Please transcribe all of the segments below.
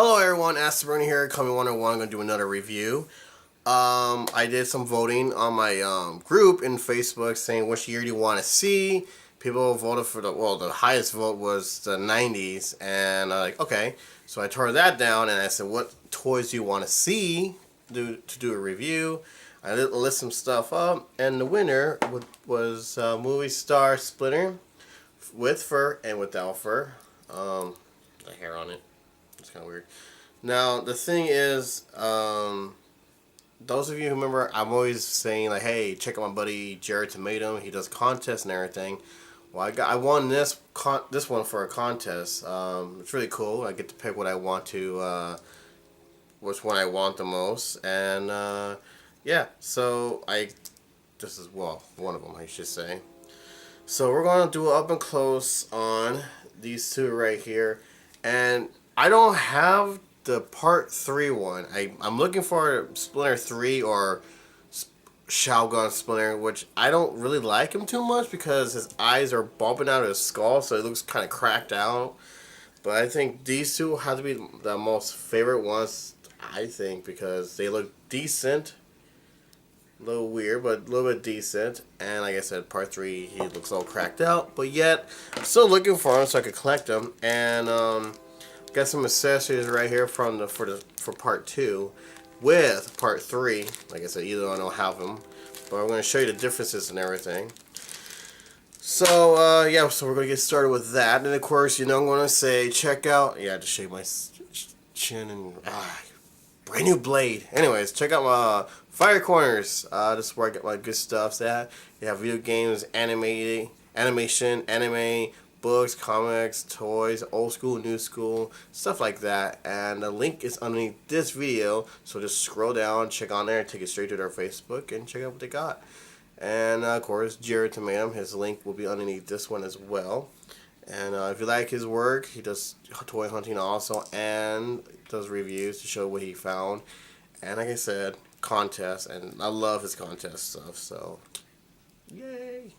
Hello everyone, Star Splinter here, Coming 101. I'm going to do another review. I did some voting on my group in Facebook saying which year do you want to see. People voted for the highest vote was the 90s, and I'm like, okay. So I tore that down and I said, what toys do you want to see to do a review? I list some stuff up, and the winner was movie Star Splinter, with fur and without fur. The hair on it. It's kind of weird. Now, the thing is, those of you who remember, I'm always saying, like, hey, check out my buddy Jared Tomato. He does contests and everything. Well, I won this one for a contest. It's really cool. I get to pick what I want to, which one I want the most. And, yeah, so this is, well, one of them, I should say. So we're going to do up and close on these two right here. And I don't have the part 3 one. I'm looking for Splinter 3 or Shogun Splinter, which I don't really like him too much because his eyes are bumping out of his skull, so it looks kind of cracked out. But I think these two have to be the most favorite ones, I think, because they look decent. A little weird, but a little bit decent. And like I said, part 3, he looks all cracked out. But yet, I'm still looking for him so I could collect them. And got some accessories right here for part 2 with part 3. Like I said, either I don't have them, but I'm going to show you the differences and everything. So yeah, so we're going to get started with that. And of course, you know, I'm going to say check out. Yeah, I just shave my chin and brand new blade. Anyways, check out my Fire Corners. This is where I get my good stuff at. You have video games, animation, anime, books, comics, toys, old school, new school, stuff like that. And the link is underneath this video, so just scroll down, check on there, take it straight to their Facebook, and check out what they got. And of course, Jared Tomato, his link will be underneath this one as well. And if you like his work, he does toy hunting also, and does reviews to show what he found. And like I said, contests, and I love his contest stuff, so yay.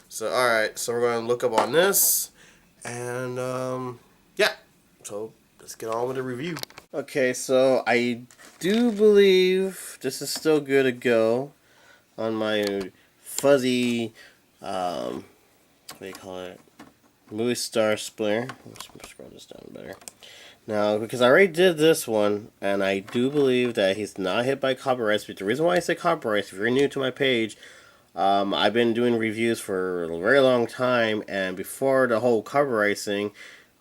So alright, so we're going to look up on this, and yeah, so let's get on with the review. Okay, so I do believe this is still good to go on my fuzzy, what do you call it, movie Star Splinter. Let's scroll this down better. Now, because I already did this one, and I do believe that he's not hit by copyrights. But the reason why I say copyrights, if you're new to my page, I've been doing reviews for a very long time, and before the whole copyright thing,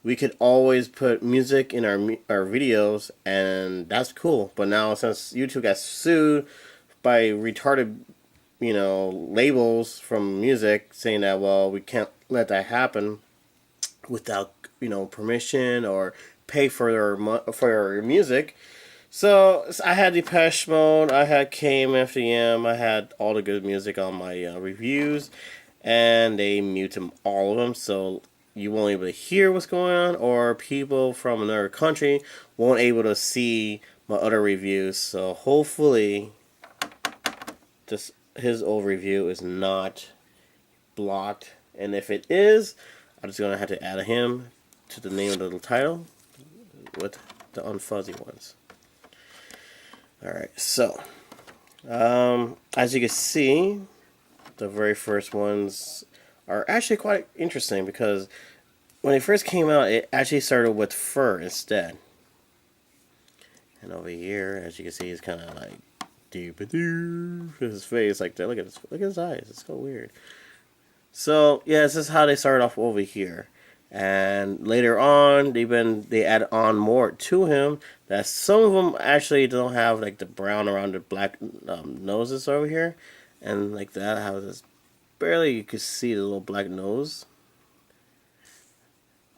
we could always put music in our videos, and that's cool. But now, since YouTube got sued by retarded, labels from music, saying that, well, we can't let that happen without, permission or pay for your music. So I had Depeche Mode, I had KMFDM, I had all the good music on my reviews, and they muted all of them, so you won't be able to hear what's going on, or people from another country won't able to see my other reviews. So hopefully, his old review is not blocked, and if it is, I'm just gonna have to add him to the name of the title with the unfuzzy ones. Alright, so as you can see, the very first ones are actually quite interesting because when it first came out, it actually started with fur instead. And over here, as you can see, it's kind of like his face like that. Look at his eyes. It's so weird. So yeah, this is how they started off over here. And later on, they add on more to him. That some of them actually don't have like the brown around the black noses over here, and like that, how this barely you could see the little black nose.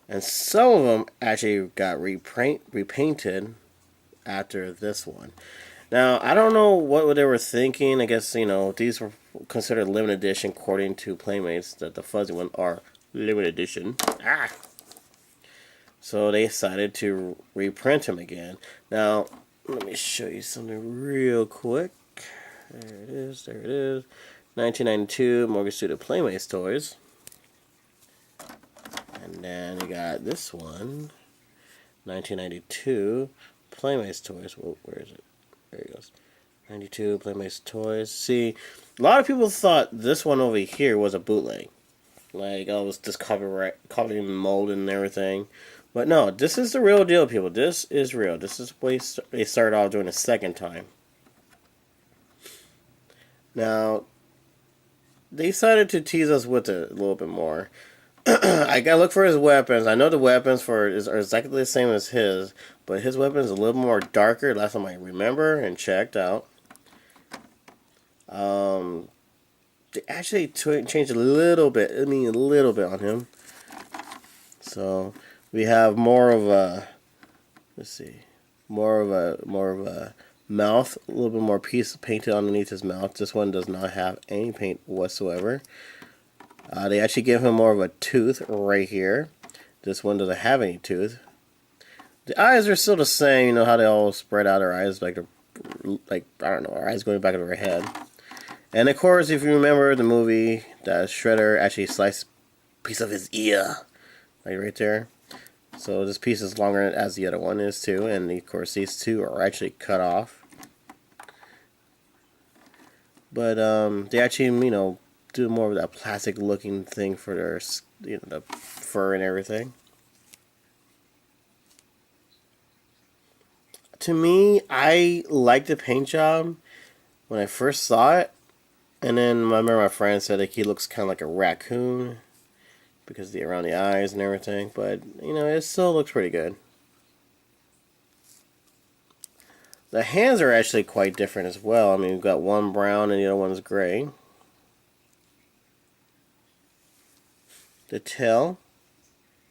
And some of them actually got repainted after this one. Now I don't know what they were thinking. I guess these were considered limited edition according to Playmates. That the fuzzy one are limited edition. So they decided to reprint him again. Now, let me show you something real quick. There it is. 1992 Morgan Studio Playmates toys. And then you got this one. 1992 Playmates Toys. Well, where is it? There he goes. 92 Playmates Toys. See, a lot of people thought this one over here was a bootleg. Like, oh, it was just covered in mold and everything. But no, this is the real deal, people. This is real. This is what they started off doing the second time. Now, they decided to tease us with it a little bit more. I gotta look for his weapons. I know the weapons are exactly the same as his, but his weapon is a little more darker. Last time I remember and checked out. They actually changed a little bit. I mean, a little bit on him. So we have more of a, let's see, more of a mouth, a little bit more piece painted underneath his mouth. This one does not have any paint whatsoever. They actually give him more of a tooth right here. This one doesn't have any tooth. The eyes are still the same. You know how they all spread out their eyes, like I don't know, our eyes going back into their head. And of course, if you remember the movie, that Shredder actually sliced a piece of his ear, like right there. So this piece is longer as the other one is too, and of course these two are actually cut off. But they actually, do more of that plastic looking thing for their, the fur and everything. To me, I like the paint job when I first saw it, and then I remember my friend said like he looks kind of like a raccoon because around the eyes and everything. But it still looks pretty good. The hands are actually quite different as well. I mean, we've got one brown and the other one's gray. The tail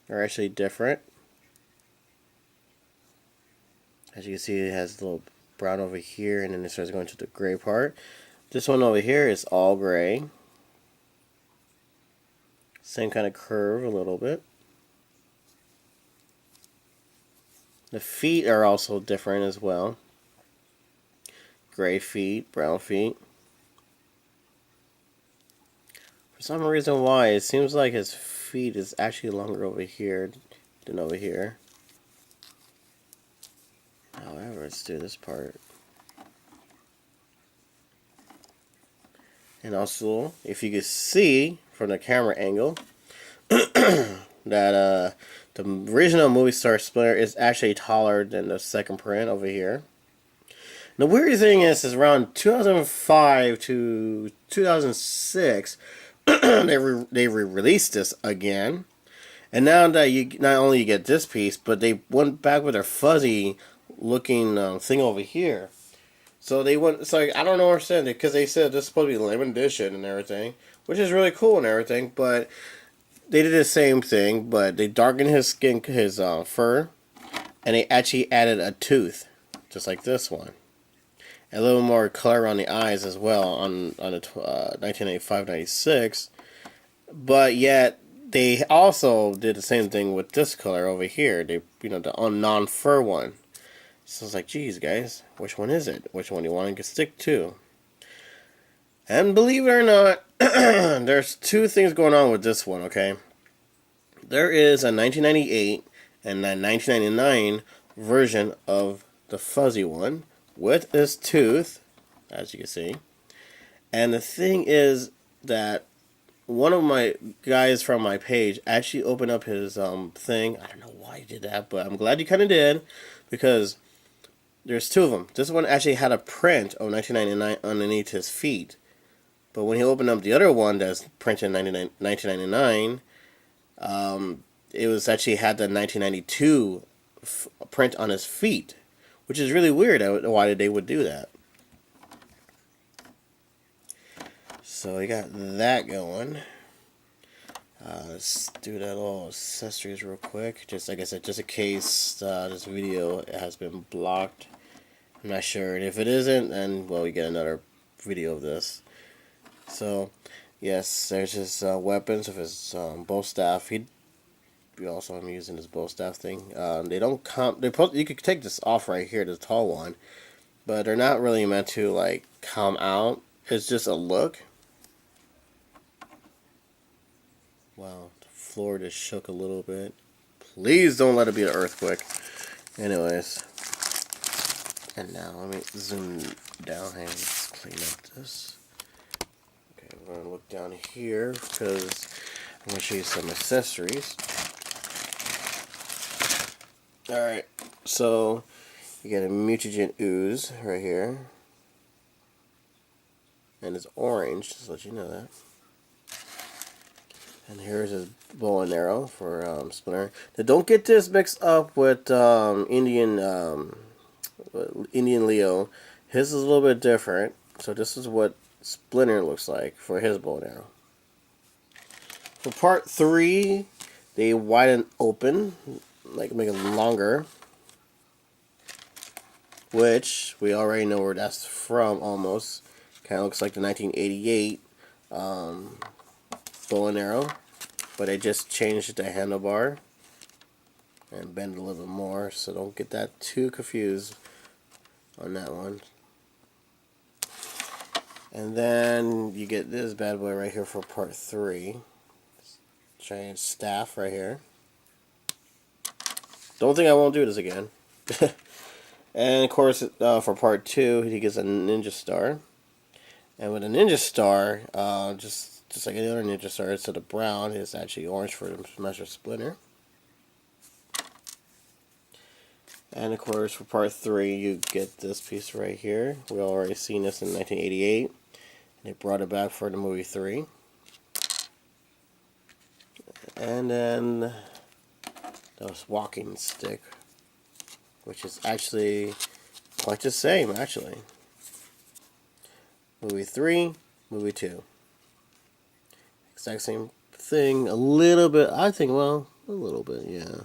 are actually different. As you can see, it has a little brown over here, and then it starts going to the gray part. This one over here is all gray. Same kind of curve a little bit. The feet are also different as well. Gray feet, brown feet. For some reason why, it seems like his feet is actually longer over here than over here. However, let's do this part. And also, if you could see from the camera angle, that the original movie Star Splinter is actually taller than the second print over here. The weird thing is around 2005 to 2006, they re-released this again, and now that you not only you get this piece, but they went back with their fuzzy looking thing over here. So they went. It's like I don't understand it because they said this is supposed to be limited edition and everything, which is really cool and everything. But they did the same thing, but they darkened his skin, his fur, and they actually added a tooth, just like this one. A little more color on the eyes as well on the 1985-96, but yet they also did the same thing with this color over here. They, the non-fur one. So it's like, geez, guys, which one is it? Which one do you want to stick to? And believe it or not, there's two things going on with this one. Okay, there is a 1998 and a 1999 version of the fuzzy one with this tooth, as you can see. And the thing is that one of my guys from my page actually opened up his thing. I don't know why he did that, but I'm glad he kind of did, because there's two of them. This one actually had a print of 1999 underneath his feet, but when he opened up the other one that's printed in 1999, it was actually had the 1992 print on his feet, which is really weird. Why they would do that? So we got that going. Let's do that little accessories real quick. Just like I said, just in case this video has been blocked. I'm not sure, and if it isn't, then well, we get another video of this. So yes, there's his weapons of his bow staff. We also am using this bow staff thing. They don't come. You could take this off right here, the tall one, but they're not really meant to like come out. It's just a look. Wow, the floor just shook a little bit. Please don't let it be an earthquake. Anyways, and now let me zoom down and just clean up this. Okay, we're gonna look down here because I'm gonna show you some accessories. Alright, so you get a mutagen ooze right here. And it's orange, just to let you know that. And here's his bow and arrow for Splinter. Now don't get this mixed up with Indian Leo. His is a little bit different. So this is what Splinter looks like for his bow and arrow. For part 3, they widen open, like make it longer. Which we already know where that's from almost. Kind of looks like the 1988 bow and arrow, but they just changed the handlebar and bend a little bit more, so don't get that too confused on that one. And then you get this bad boy right here for part 3. Giant staff right here. Don't think I won't do this again. And of course, for part 2, he gets a ninja star. And with a ninja star, just like any other ninja star, instead of brown, it's actually orange for Master Splinter. And of course, for part 3, you get this piece right here. We already seen this in 1988. And they brought it back for the movie 3. And then this walking stick, which is actually quite the same, actually. Movie 3, movie 2. Exact same thing, a little bit, I think, well, a little bit, yeah.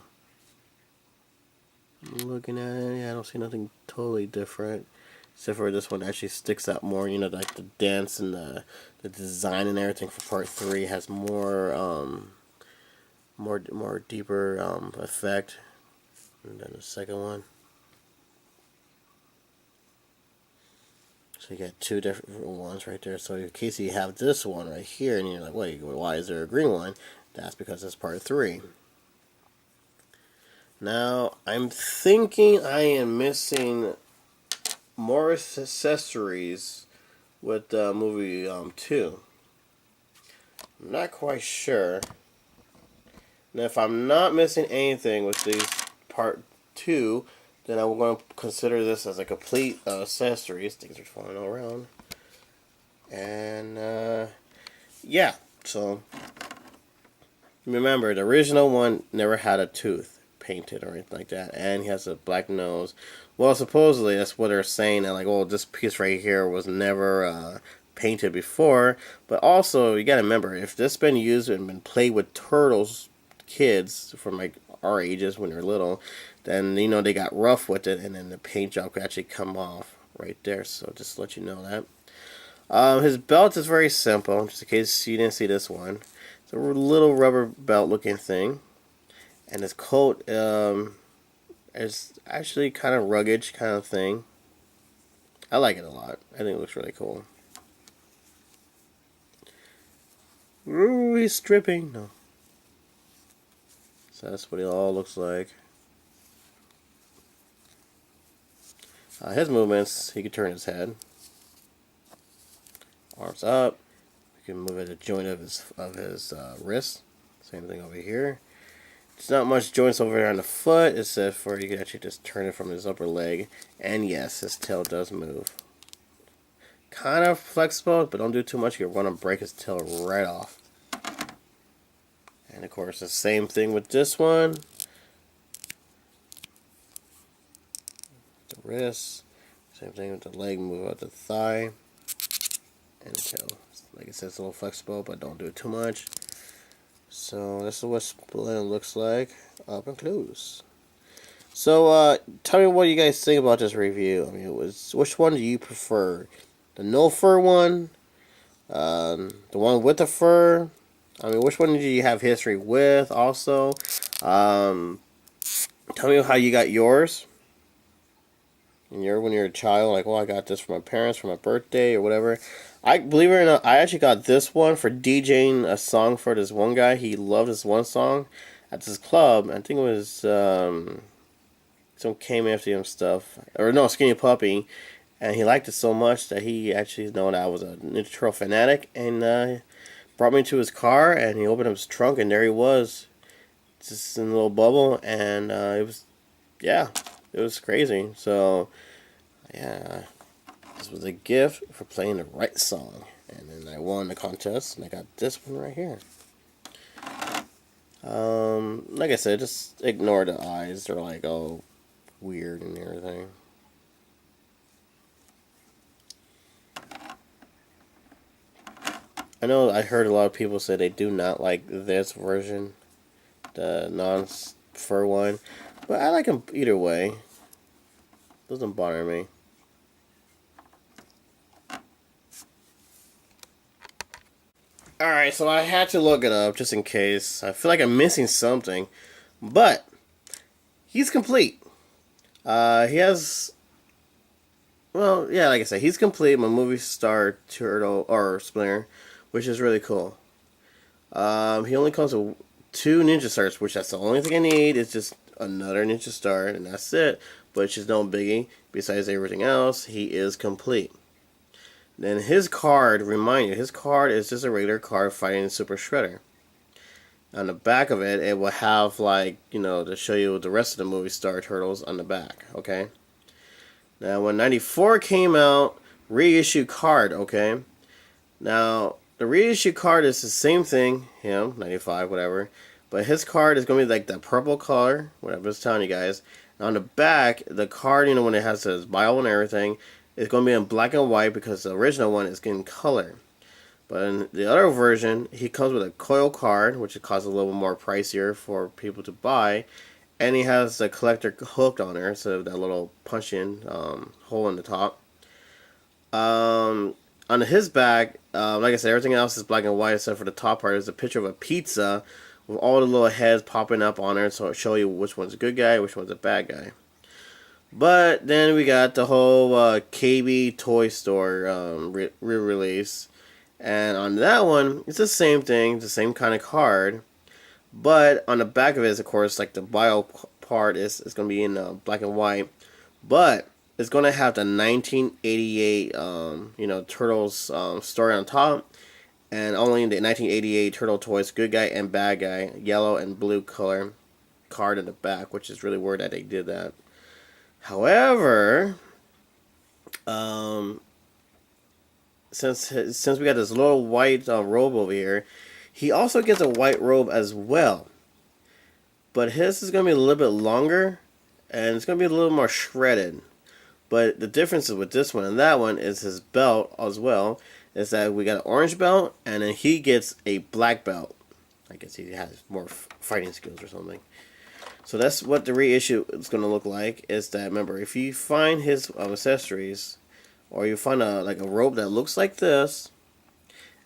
Looking at it, yeah, I don't see nothing totally different. Except for this one actually sticks out more, you know, like the dance and the design and everything for part 3 has more, more deeper effect than the second one. So you got 2 different ones right there. So in case you have this one right here and you're like, wait, why is there a green one? That's because it's part 3. Now, I'm thinking I am missing more accessories with movie 2. I'm not quite sure. Now, if I'm not missing anything with these part 2, then I'm going to consider this as a complete accessories. Things are falling all around. And, yeah. So, remember, the original one never had a tooth painted or anything like that. And he has a black nose. Well, supposedly, that's what they're saying. That, like, oh, this piece right here was never painted before. But also, you got to remember, if this been used and been played with turtles, kids from, like, our ages when they're little, then, you know, they got rough with it, and then the paint job could actually come off right there. So just to let you know that. His belt is very simple, just in case you didn't see this one. It's a little rubber belt looking thing. And his coat is actually kind of rugged kind of thing. I like it a lot. I think it looks really cool. Ooh, he's stripping. No. So that's what he all looks like. His movements, he can turn his head. Arms up. You can move at a joint of his wrist. Same thing over here. There's not much joints over here on the foot, except for you can actually just turn it from his upper leg. And yes, his tail does move. Kind of flexible, but don't do too much. You're going to break his tail right off. And of course, the same thing with this one. The wrist. Same thing with the leg. Move out the thigh. And the tail. Like I said, it's a little flexible, but don't do it too much. So this is what Splinter looks like up and close. So tell me what you guys think about this review. I mean, which one do you prefer? The no fur one? The one with the fur? I mean, which one do you have history with also? Tell me how you got yours. And when you're a child, like, well, I got this for my parents for my birthday or whatever. I believe it or not, I actually got this one for DJing a song for this one guy. He loved this one song at this club. I think it was some came after him stuff, or no, Skinny Puppy, and he liked it so much that he actually known I was a Ninja Turtle fanatic, and brought me to his car, and he opened up his trunk, and there he was, just in a little bubble, and it was, yeah, it was crazy. So, yeah, this was a gift for playing the right song, and then I won the contest, and I got this one right here. Like I said, just ignore the eyes. They're like all weird and everything. I know I heard a lot of people say they do not like this version, the non-fur one, but I like them either way. Doesn't bother me. Alright, so I had to look it up just in case. I feel like I'm missing something, but he's complete. He has, well, yeah, like I said, he's complete. My movie star turtle or Splinter, which is really cool. He only comes with 2 ninja stars, which that's the only thing I need. It's just another ninja star, and that's it. But it's just no biggie. Besides everything else, he is complete. Then his card, remind you, his card is just a regular card fighting Super Shredder. On the back of it, it will have, like, you know, to show you the rest of the movie Star Turtles on the back, okay? Now, when 94 came out, reissue card, okay? Now, the reissue card is the same thing, him, 95, whatever, but his card is going to be like that purple color, whatever I was telling you guys. And on the back, the card, you know, when it has his bio and everything, it's going to be in black and white because the original one is in color. But in the other version, he comes with a coil card, which costs a little more pricier for people to buy. And he has the collector hooked on there, so that little punch-in hole in the top. On his back, like I said, everything else is black and white except for the top part. There's a picture of a pizza with all the little heads popping up on it, so it'll show you which one's a good guy, which one's a bad guy. But then we got the whole KB Toy Store re-release. And on that one, it's the same thing, the same kind of card. But on the back of it is, of course, like the bio part is going to be in black and white. But it's going to have the 1988, you know, Turtles story on top. And only the 1988 Turtle Toys Good Guy and Bad Guy, yellow and blue color card in the back, which is really weird that they did that. However, since we got this little white robe over here, he also gets a white robe as well. But his is going to be a little bit longer, and it's going to be a little more shredded. But the differences with this one and that one is his belt as well. Is that we got an orange belt, and then he gets a black belt. I guess he has more fighting skills or something. So that's what the reissue is going to look like. Is that, remember, if you find his accessories, or you find a robe that looks like this,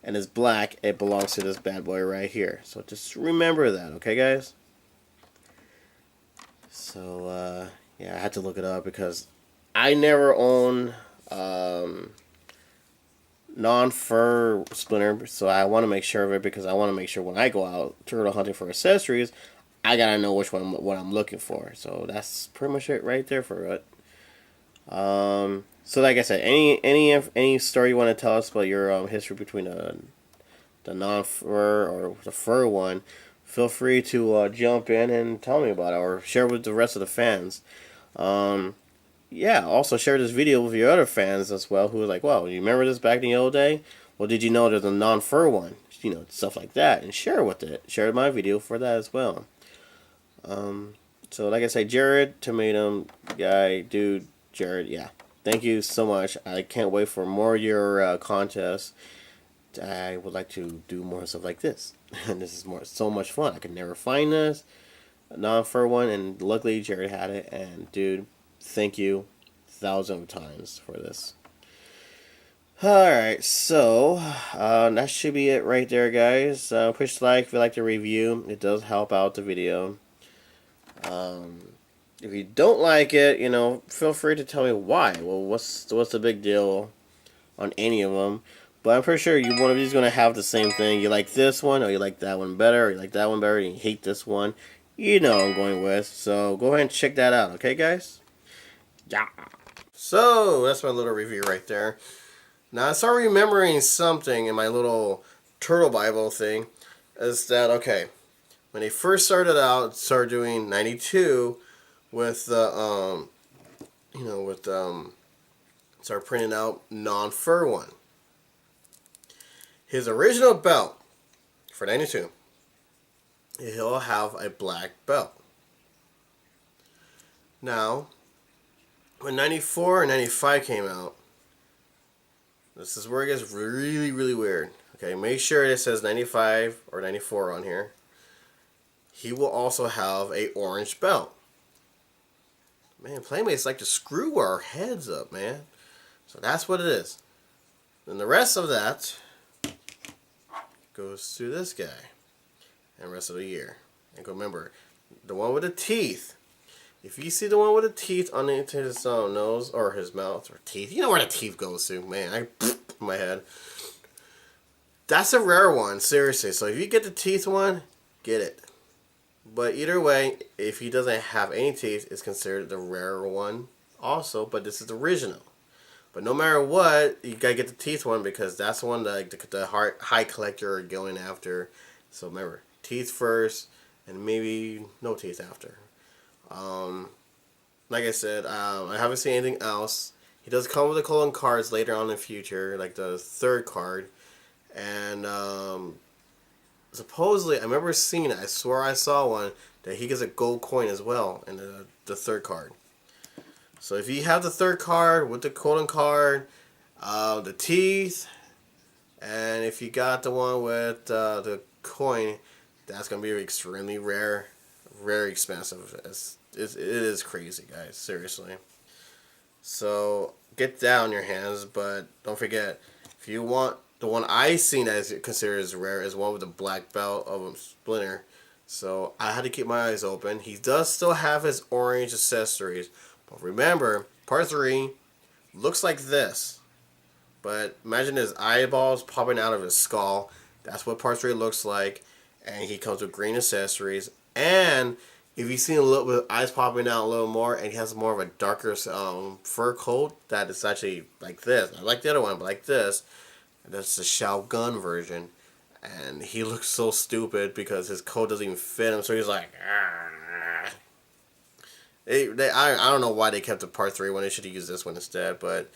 and is black, it belongs to this bad boy right here. So just remember that, okay, guys? So yeah, I had to look it up because I never own non-fur Splinter, so I want to make sure of it because I want to make sure when I go out turtle hunting for accessories, I gotta know which one what I'm looking for. So that's pretty much it right there for it. So like I said, any story you want to tell us about your history between the non-fur or the fur one, feel free to jump in and tell me about it or share with the rest of the fans. Yeah, also share this video with your other fans as well who are like, well, you remember this back in the old day? Well, did you know there's a non-fur one? You know, stuff like that, and share with it. Share my video for that as well. So like I say, Jared, Tomato Guy, Dude, Jared, yeah. Thank you so much. I can't wait for more of your contests. I would like to do more stuff like this. And this is so much fun. I could never find this non-fur one, and luckily Jared had it. And dude, thank you 1,000 times for this. Alright, so that should be it right there, guys. Push like if you like the review. It does help out the video. If you don't like it, you know, feel free to tell me why. Well, what's the big deal on any of them? But I'm pretty sure one of you is going to have the same thing. You like this one, or you like that one better, or you like that one better, and you hate this one. you know I'm going with. So go ahead and check that out, okay, guys? Yeah. So that's my little review right there. Now I started remembering something in my little Turtle Bible thing. Is that okay? When they first started out, started doing 92 with the start printing out non-fur one. His original belt for 92, he'll have a black belt. Now, when 94 and 95 came out, this is where it gets really, really weird. Okay, make sure it says 95 or 94 on here. He will also have a orange belt. Man, Playmates like to screw our heads up, man. So that's what it is. Then the rest of that goes to this guy. And the rest of the year. And remember, the one with the teeth. If you see the one with the teeth on his nose or his mouth or teeth, you know where the teeth goes to, man. My head. That's a rare one, seriously. So if you get the teeth one, get it. But either way, if he doesn't have any teeth, it's considered the rarer one also. But this is the original. But no matter what, you gotta get the teeth one because that's the one that the high collector are going after. So remember, teeth first, and maybe no teeth after. Like I said, I haven't seen anything else. He does come with the colon cards later on in the future, like the third card. And supposedly, I remember seeing it. I swear I saw one that he gets a gold coin as well in the third card. So if you have the third card with the colon card, the teeth, and if you got the one with the coin, that's going to be extremely rare, very expensive. It is crazy, guys, seriously. So get that on your hands, but don't forget, if you want the one I seen that is considered as rare is one with the black belt of a Splinter. So I had to keep my eyes open. He does still have his orange accessories, but remember, part 3 looks like this. But imagine his eyeballs popping out of his skull. That's what part 3 looks like. And he comes with green accessories. And if you see a little bit of eyes popping out a little more, and he has more of a darker fur coat, that is actually like this. I like the other one, but like this. That's the Shogun version. And he looks so stupid because his coat doesn't even fit him. So he's like, ah. I don't know why they kept the part 3 when they should have used this one instead, but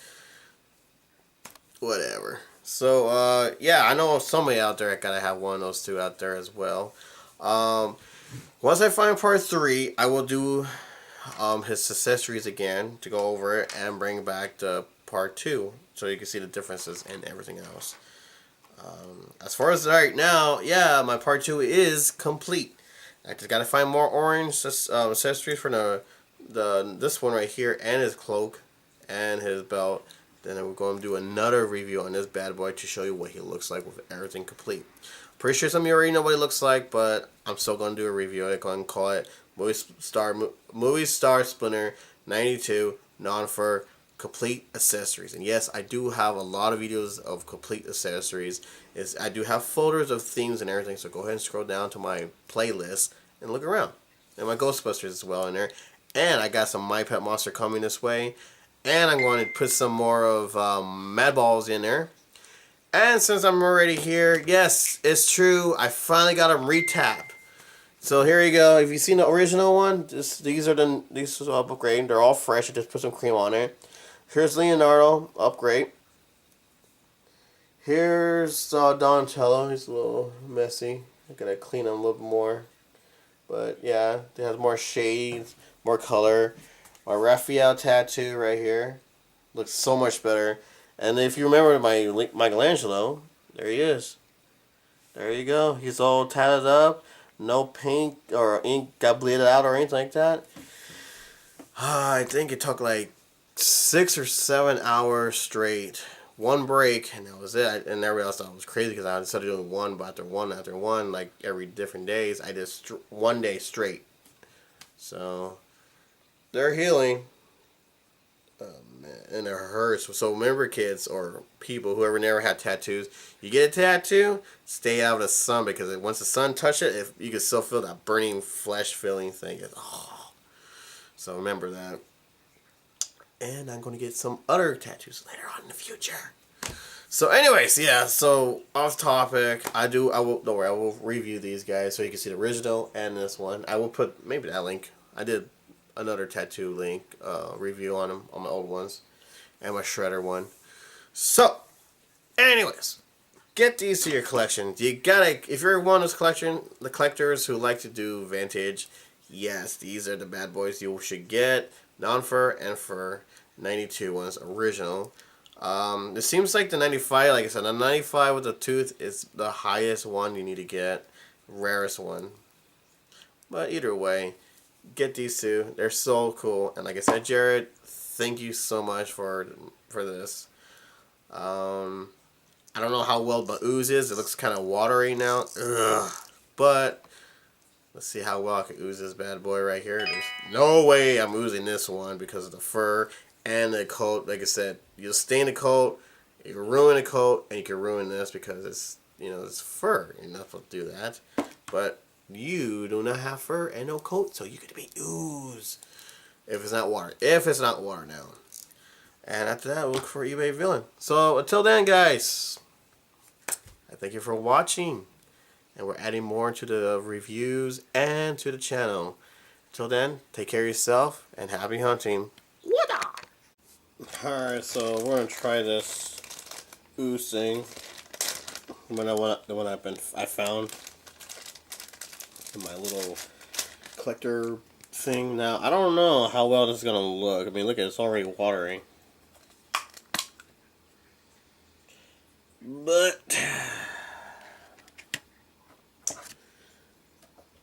whatever. So, yeah, I know somebody out there gotta have one of those two out there as well. Once I find part 3, I will do his accessories again to go over it and bring back the part 2 so you can see the differences and everything else. As far as right now, yeah, my part 2 is complete. I just gotta find more orange accessories for this one right here and his cloak and his belt. Then we're going to do another review on this bad boy to show you what he looks like with everything complete. Pretty sure some of you already know what he looks like, but I'm still going to do a review. I'm going to call it Movie Star Splinter 92 Non-Fur Complete Accessories. And yes, I do have a lot of videos of complete accessories. I do have folders of themes and everything, so go ahead and scroll down to my playlist and look around. And my Ghostbusters as well in there. And I got some My Pet Monster coming this way. And I'm going to put some more of Mad Balls in there. And since I'm already here, yes, it's true. I finally got them retap. So here you go. If you've seen the original one, these are upgrade. They're all fresh. I just put some cream on it. Here's Leonardo upgrade. Here's Donatello. He's a little messy. I gotta clean him a little bit more. But yeah, it has more shades, more color. My Raphael tattoo right here looks so much better. And if you remember my Michelangelo, there he is. There you go. He's all tatted up. No paint or ink got bleeded out or anything like that. I think it took like 6 or 7 hours straight. One break, and that was it. And everybody else thought it was crazy because I started doing one after one, like every different days. I did one day straight. So they're healing. Oh man! and it hurts. So remember, kids or people, whoever never had tattoos, you get a tattoo, stay out of the sun, because once the sun touches it, if you can still feel that burning flesh feeling thing. Oh. So remember that. And I'm going to get some other tattoos later on in the future. So anyways, yeah, so off topic, don't worry, I will review these guys so you can see the original and this one. I will put maybe that link. I did another tattoo link review on them, on my old ones, and my Shredder one. So, anyways, get these to your collection. You gotta, if you're one of those the collectors who like to do vintage, yes, these are the bad boys you should get. Non-fur and fur, 92 ones, original. It seems like the 95, like I said, the 95 with the tooth is the highest one you need to get, rarest one. But either way, get these two. They're so cool. And like I said, Jared, thank you so much for this. I don't know how well the ooze is. It looks kind of watery now. Ugh. But let's see how well I can ooze this bad boy right here. There's no way I'm oozing this one because of the fur and the coat. Like I said, you'll stain the coat, you can ruin the coat, and you can ruin this because it's, it's fur. You're not supposed to do that. But you do not have fur and no coat, so you could be ooze if it's not water. If it's not water now. And after that, we'll look for eBay villain. So until then, guys, I thank you for watching. And we're adding more to the reviews and to the channel. Until then, take care of yourself and happy hunting. Alright, so we're gonna try this ooze thing. The one I found in my little collector thing. Now, I don't know how well this is gonna look. I mean, look at it, it's already watery. But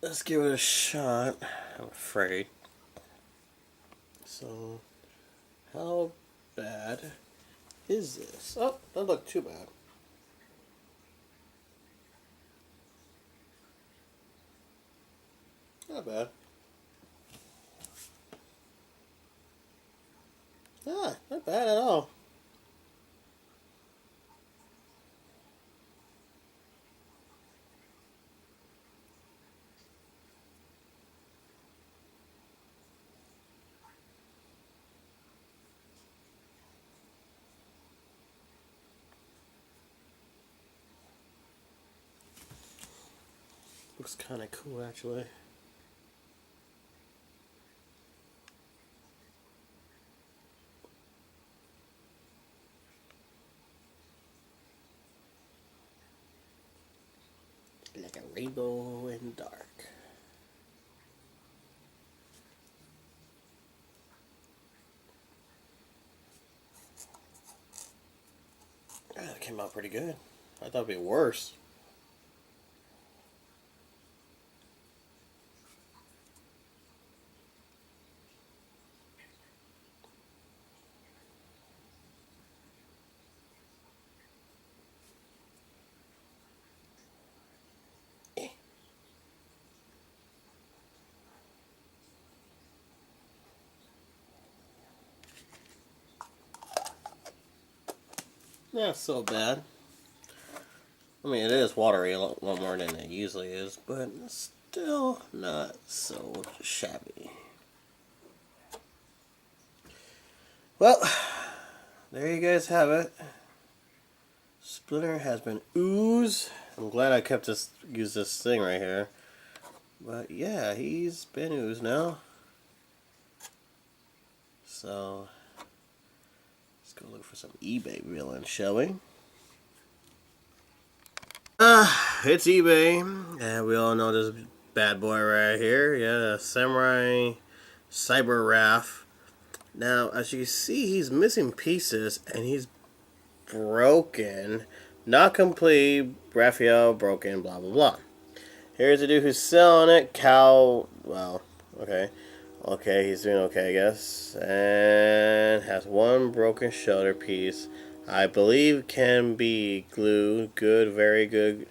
let's give it a shot. I'm afraid. So, how bad is this? Oh, doesn't look too bad. Not bad. Not bad at all. Looks kind of cool, actually. Like a rainbow in dark. That came out pretty good. I thought it'd be worse. Not so bad. I mean, it is watery a lot more than it usually is, but it's still not so shabby. Well, there you guys have it. Splinter has been ooze. I'm glad I used this thing right here. But yeah, he's been ooze now. So let's go look for some eBay villain, shall we? It's eBay, and we all know this bad boy right here. Yeah, Samurai Cyber Raph. Now, as you can see, he's missing pieces, and he's broken. Not complete. Raphael broken, blah, blah, blah. Here's the dude who's selling it. Well, okay. Okay, he's doing okay, I guess. And has one broken shoulder piece. I believe can be glued. Good, very good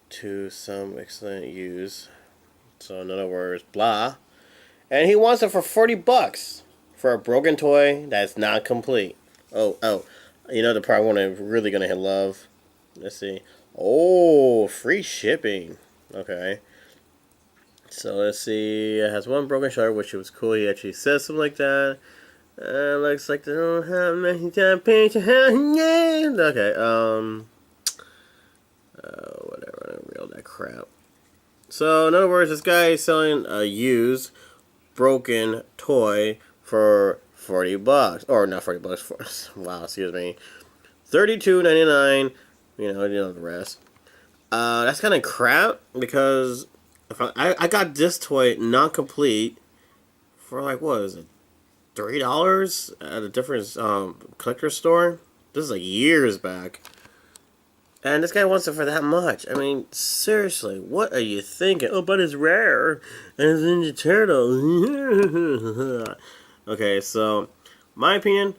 to some excellent use. So in other words, and he wants it for $40 for a broken toy that's not complete. Oh. You know the part one I'm really gonna hit love. Let's see. Oh, free shipping. Okay. So let's see. It has one broken shutter, which was cool. He actually says something like that. Looks like they don't have many time paint to have. Okay. Whatever. I don't read all that crap. So in other words, this guy is selling a used, broken toy for $40, or not $40. Wow, excuse me, $32.99. You know the rest. That's kind of crap because if I got this toy not complete for like what is it, $3 at a different collector store. This is like years back, and this guy wants it for that much. I mean, seriously, what are you thinking? Oh, but it's rare, and it's Ninja Turtle. Okay, so my opinion,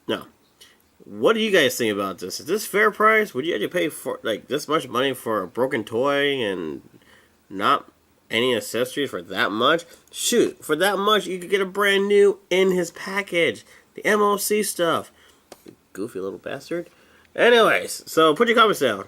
no. What do you guys think about this? Is this fair price? Would you have to pay for like this much money for a broken toy and not any accessories for that much? Shoot, for that much you could get a brand new in his package. The MOC stuff. Goofy little bastard. Anyways, so put your comments down.